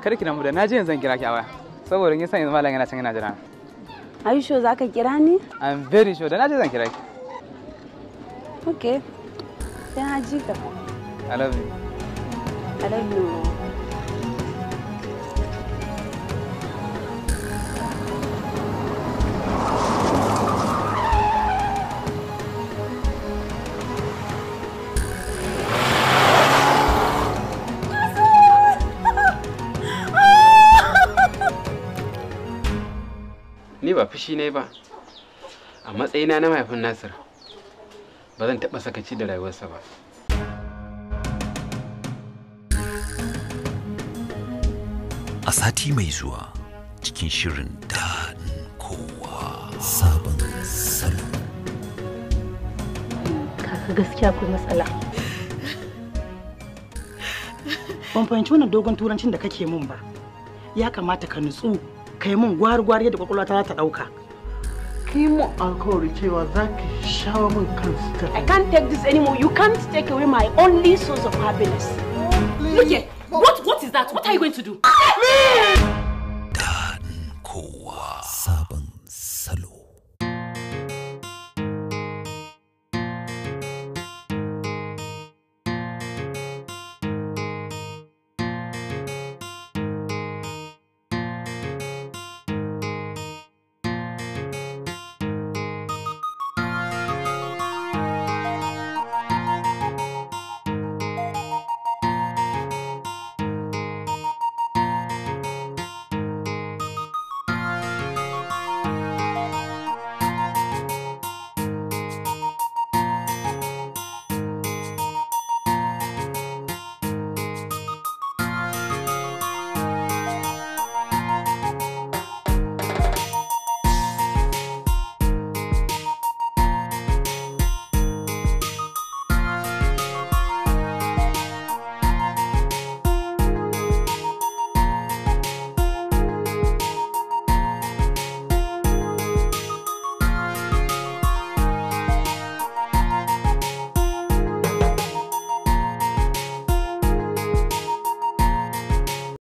Kar ki damu da naje yanzu zan kira ki a waya. Saboda kin san yanzu malam yana can yana jira. Are you sure zaka kira ni? I'm very sure da naje zan kira ki. Okay. Sai na ji ka. I love you. I love you. Ni ba fushi ne ba, a matsayina na mahaifin Nasir ba zan taɓa sakaci da rayuwarsa ba. A sati mai zuwa cikin shirin Dadin Kowa Sabon Salo. Kaka gaskiya akwai matsala. Ban fahimci wannan dogon turancin da kake mun ba. Ya kamata ka nutsu kai mun gwari-gwari yadda kwakwalwa ta ta dauka. Ki mu alkawari cewa za ki shawo min kansu. I can't take this anymore. You can't take away my only source of happiness. Look here. What is that? What are you going to do? Dadin Kowa Sabon